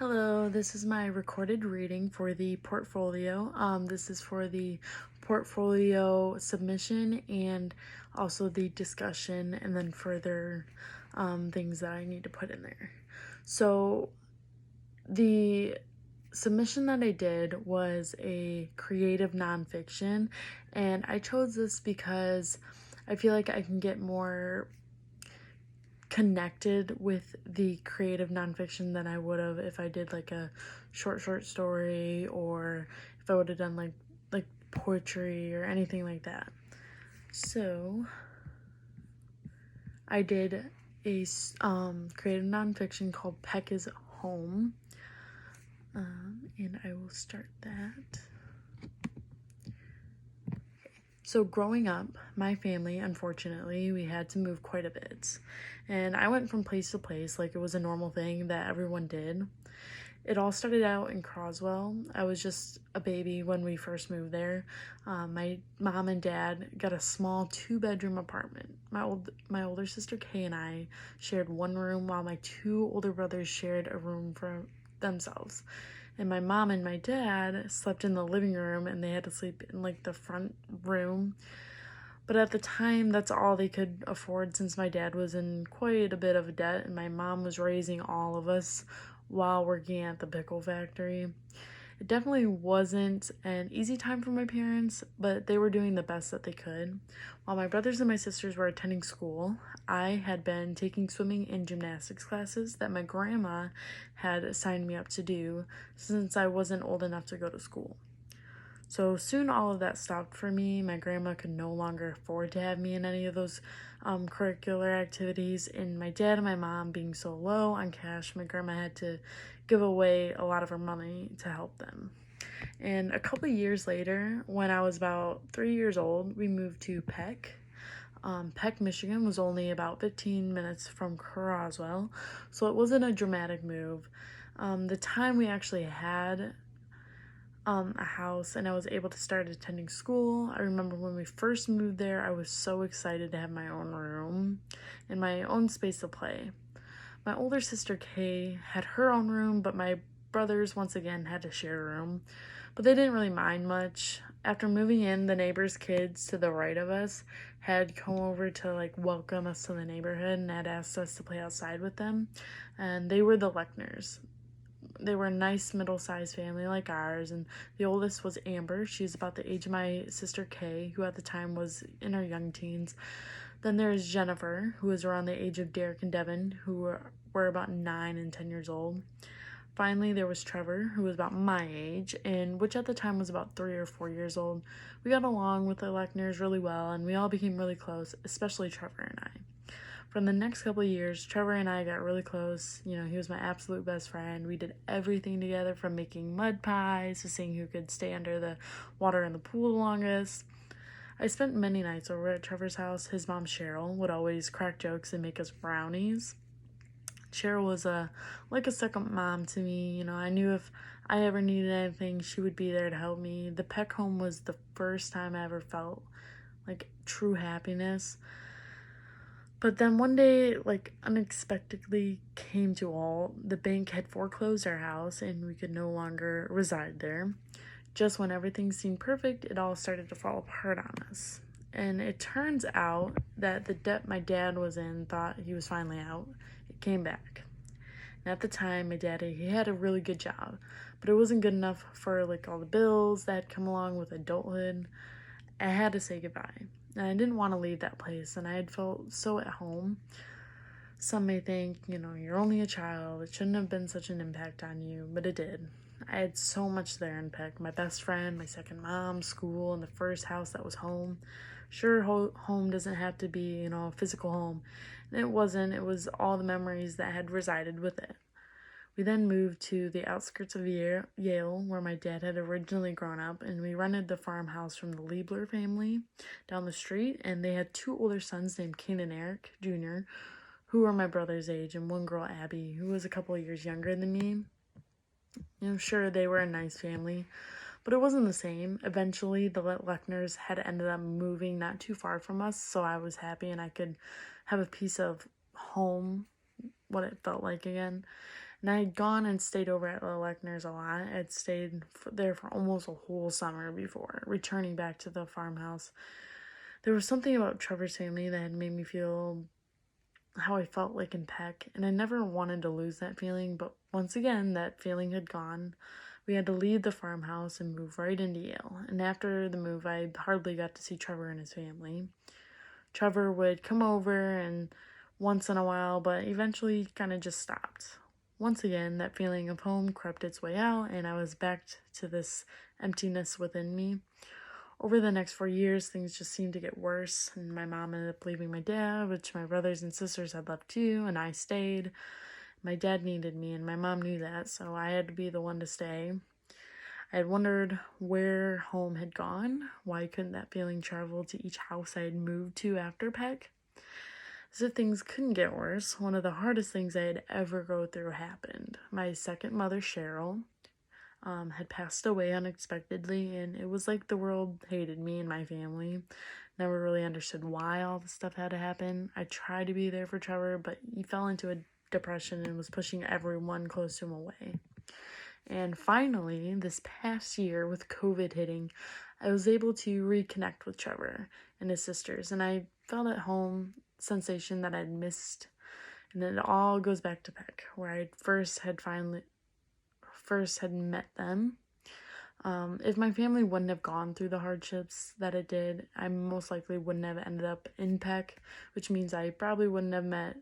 Hello, this is my recorded reading for the portfolio. This is for the portfolio submission and also the discussion and then further things that I need to put in there. So the submission that I did was a creative nonfiction, and I chose this because I feel like I can get more connected with the creative nonfiction than I would have if I did like a short story, or if I would have done like poetry or anything like that. So I did a creative nonfiction called Peck is Home, and I will start that. So growing up, my family, unfortunately, we had to move quite a bit. And I went from place to place like it was a normal thing that everyone did. It all started out in Croswell. I was just a baby when we first moved there. My mom and dad got a small 2-bedroom apartment. My older sister Kay and I shared one room, while my 2 older brothers shared a room for themselves. And my mom and my dad slept in the living room, and they had to sleep in like the front room. But at the time, that's all they could afford, since my dad was in quite a bit of debt and my mom was raising all of us while working at the pickle factory. It definitely wasn't an easy time for my parents, but they were doing the best that they could. While my brothers and my sisters were attending school, I had been taking swimming and gymnastics classes that my grandma had signed me up to do since I wasn't old enough to go to school. So soon all of that stopped for me. My grandma could no longer afford to have me in any of those curricular activities, and my dad and my mom being so low on cash, my grandma had to give away a lot of her money to help them. And a couple years later, when I was about 3 years old, we moved to Peck. Peck, Michigan was only about 15 minutes from Croswell, so it wasn't a dramatic move. The time we actually had a house and I was able to start attending school. I remember when we first moved there, I was so excited to have my own room and my own space to play. My older sister Kay had her own room, but my brothers once again had to share a room, but they didn't really mind much. After moving in, the neighbors' kids to the right of us had come over to like welcome us to the neighborhood and had asked us to play outside with them, and they were the Leckners. They were a nice middle-sized family like ours, and the oldest was Amber. She's about the age of my sister Kay, who at the time was in her young teens. Then there's Jennifer, who was around the age of Derek and Devin, who were about 9 and 10 years old. Finally, there was Trevor, who was about my age, and which at the time was about 3 or 4 years old. We got along with the Leckners really well, and we all became really close, especially Trevor and I. From the next couple of years, Trevor and I got really close. You know, he was my absolute best friend. We did everything together, from making mud pies to seeing who could stay under the water in the pool the longest. I spent many nights over at Trevor's house. His mom, Cheryl, would always crack jokes and make us brownies. Cheryl was like a second mom to me. You know, I knew if I ever needed anything, she would be there to help me. The Peck home was the first time I ever felt like true happiness. But then one day, like, unexpectedly came to all. The bank had foreclosed our house and we could no longer reside there. Just when everything seemed perfect, it all started to fall apart on us. And it turns out that the debt my dad was in thought he was finally out. It came back. And at the time, my dad, he had a really good job, but it wasn't good enough for like all the bills that had come along with adulthood. I had to say goodbye. And I didn't want to leave that place, and I had felt so at home. Some may think, you know, you're only a child, it shouldn't have been such an impact on you, but it did. I had so much there in Peck. My best friend, my second mom, school, and the first house that was home. Sure, home doesn't have to be, you know, a physical home. And it wasn't. It was all the memories that had resided with it. We then moved to the outskirts of Yale, where my dad had originally grown up, and we rented the farmhouse from the Liebler family down the street, and they had 2 older sons named Kane and Eric Jr., who were my brother's age, and one girl, Abby, who was a couple of years younger than me. You know, sure, they were a nice family, but it wasn't the same. Eventually, the Leckners had ended up moving not too far from us, so I was happy and I could have a piece of home, what it felt like again. And I had gone and stayed over at the Lechner's a lot. I'd stayed there for almost a whole summer before returning back to the farmhouse. There was something about Trevor's family that had made me feel how I felt like in Peck, and I never wanted to lose that feeling, but once again, that feeling had gone. We had to leave the farmhouse and move right into Yale, and after the move, I hardly got to see Trevor and his family. Trevor would come over and once in a while, but eventually kind of just stopped. Once again, that feeling of home crept its way out, and I was back to this emptiness within me. Over the next 4 years, things just seemed to get worse, and my mom ended up leaving my dad, which my brothers and sisters had left too, and I stayed. My dad needed me, and my mom knew that, so I had to be the one to stay. I had wondered where home had gone. Why couldn't that feeling travel to each house I had moved to after Peck? As if things couldn't get worse, one of the hardest things I had ever go through happened. My second mother, Cheryl, had passed away unexpectedly, and it was like the world hated me and my family. Never really understood why all this stuff had to happen. I tried to be there for Trevor, but he fell into a depression and was pushing everyone close to him away. And finally, this past year, with COVID hitting, I was able to reconnect with Trevor and his sisters, and I felt at home sensation that I'd missed. And it all goes back to Peck, where I first had met them. If my family wouldn't have gone through the hardships that it did, I most likely wouldn't have ended up in Peck, which means I probably wouldn't have met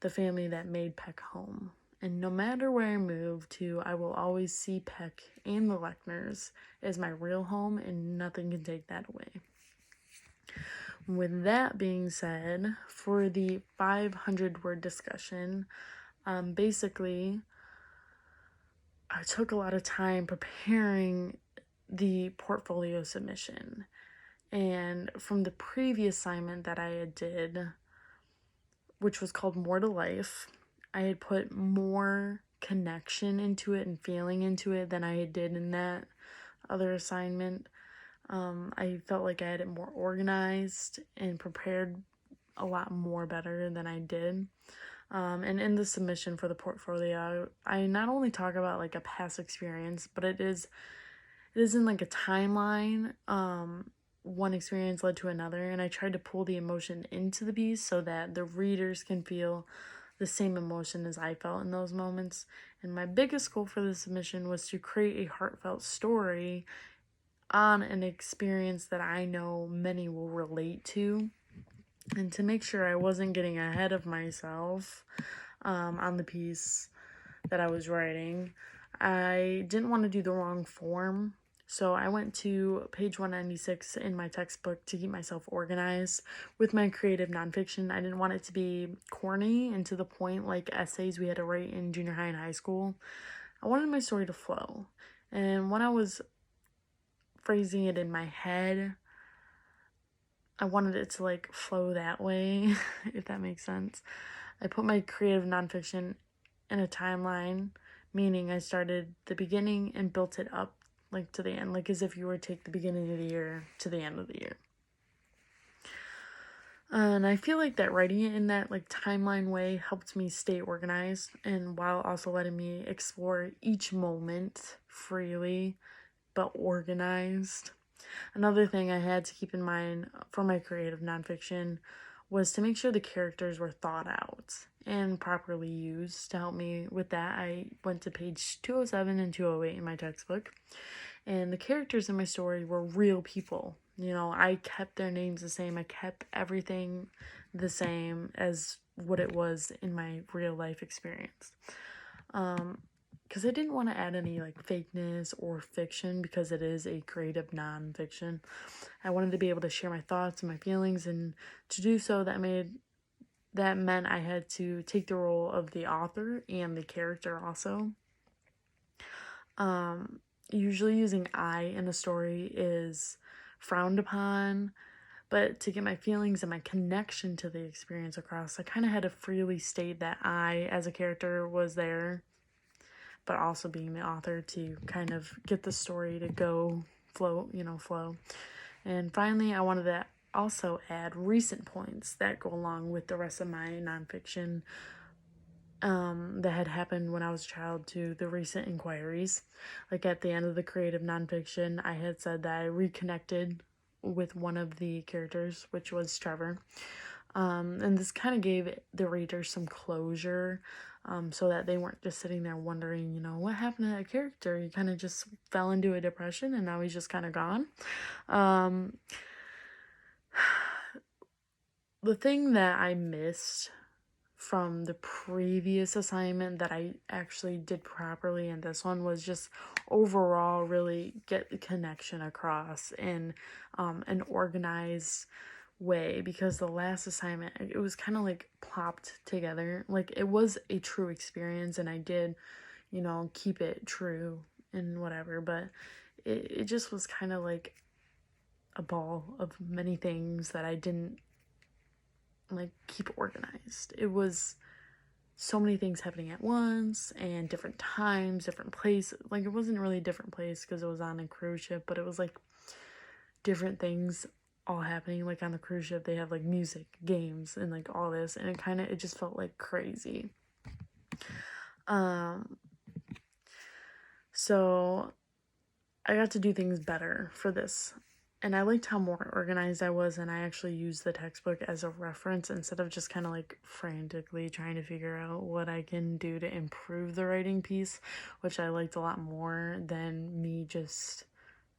the family that made Peck home. And no matter where I move to, I will always see Peck and the Lechners as my real home, and nothing can take that away. With that being said, for the 500-word discussion, basically, I took a lot of time preparing the portfolio submission. And from the previous assignment that I did, which was called More to Life, I had put more connection into it and feeling into it than I did in that other assignment. I felt like I had it more organized and prepared a lot more better than I did. And in the submission for the portfolio, I not only talk about like a past experience, but it is in like a timeline. One experience led to another, and I tried to pull the emotion into the piece so that the readers can feel the same emotion as I felt in those moments. And my biggest goal for the submission was to create a heartfelt story on an experience that I know many will relate to. And to make sure I wasn't getting ahead of myself on the piece that I was writing, I didn't want to do the wrong form. So I went to page 196 in my textbook to keep myself organized with my creative nonfiction. I didn't want it to be corny and to the point like essays we had to write in junior high and high school. I wanted my story to flow. And when I was phrasing it in my head, I wanted it to like flow that way, if that makes sense. I put my creative nonfiction in a timeline, meaning I started the beginning and built it up like to the end, like as if you were to take the beginning of the year to the end of the year. And I feel like that writing it in that like timeline way helped me stay organized, and while also letting me explore each moment freely but organized. Another thing I had to keep in mind for my creative nonfiction was to make sure the characters were thought out and properly used. To help me with that, I went to page 207 and 208 in my textbook, and the characters in my story were real people. You know, I kept their names the same. I kept everything the same as what it was in my real life experience. Because I didn't want to add any like fakeness or fiction, because it is a creative nonfiction. I wanted to be able to share my thoughts and my feelings, and to do so that meant I had to take the role of the author and the character also. Usually using I in a story is frowned upon, but to get my feelings and my connection to the experience across, I kind of had to freely state that I, as a character, was there, but also being the author to kind of get the story to flow. And finally, I wanted to also add recent points that go along with the rest of my nonfiction. that had happened when I was a child to the recent inquiries. Like at the end of the creative nonfiction, I had said that I reconnected with one of the characters, which was Trevor. And this kind of gave the reader some closure, so that they weren't just sitting there wondering, what happened to that character? He kind of just fell into a depression and now he's just kind of gone. The thing that I missed from the previous assignment that I actually did properly in this one was just overall really get the connection across in an organized way, because the last assignment, it was kind of like plopped together. Like it was a true experience and I did, keep it true and whatever, but it just was kind of like a ball of many things that I didn't like keep organized. It was so many things happening at once and different times, different places. Like it wasn't really a different place because it was on a cruise ship, but it was like different things all happening. Like on the cruise ship they have like music, games, and like all this, and it just felt like crazy. So I got to do things better for this. And I liked how more organized I was, and I actually used the textbook as a reference instead of just kind of like frantically trying to figure out what I can do to improve the writing piece, which I liked a lot more than me just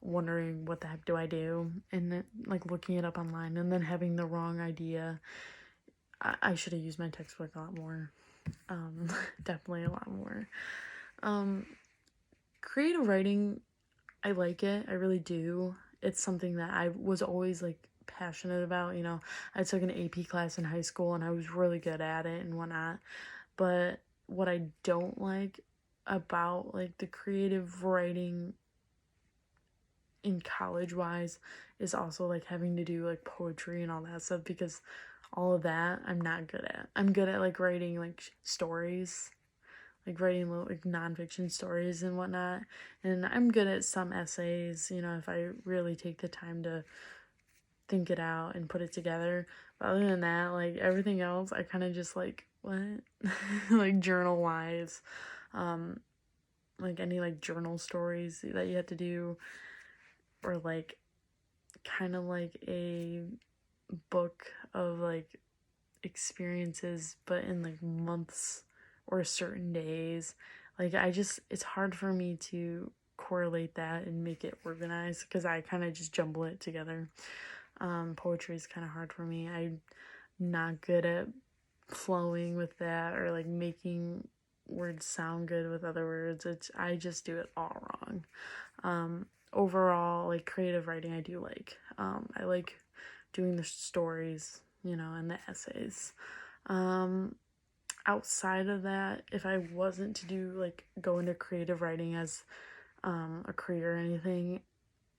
wondering what the heck do I do and then like looking it up online and then having the wrong idea. I should have used my textbook a lot more. Definitely a lot more. Creative writing, I like it. I really do. It's something that I was always like passionate about. I took an AP class in high school and I was really good at it and whatnot. But what I don't like about like the creative writing in college wise is also like having to do like poetry and all that stuff, because all of that I'm not good at. I'm good at like writing like stories, like writing little like nonfiction stories and whatnot, and I'm good at some essays, if I really take the time to think it out and put it together. But other than that, like everything else I kind of just like what like journal wise, like any like journal stories that you have to do, or like kind of like a book of like experiences but in like months or certain days. Like it's hard for me to correlate that and make it organized because I kind of just jumble it together. Poetry is kind of hard for me. I'm not good at flowing with that or like making words sound good with other words. I just do it all wrong. Overall, like creative writing I do like. I like doing the stories, and the essays. Outside of that, if I wasn't to do like go into creative writing as a career or anything,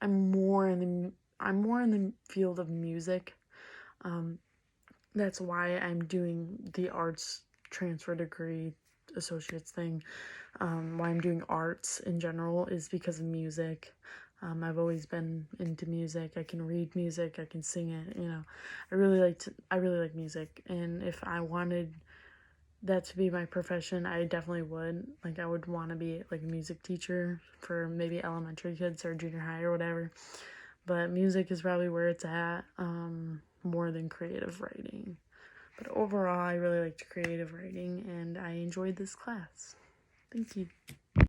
I'm more in the field of music. That's why I'm doing the arts transfer degree associates thing. Why I'm doing arts in general is because of music. I've always been into music. I can read music, I can sing it, I really like music, and if I wanted that to be my profession, I definitely would. Like I would want to be like a music teacher for maybe elementary kids or junior high or whatever. But music is probably where it's at, more than creative writing. But overall, I really liked creative writing and I enjoyed this class. Thank you.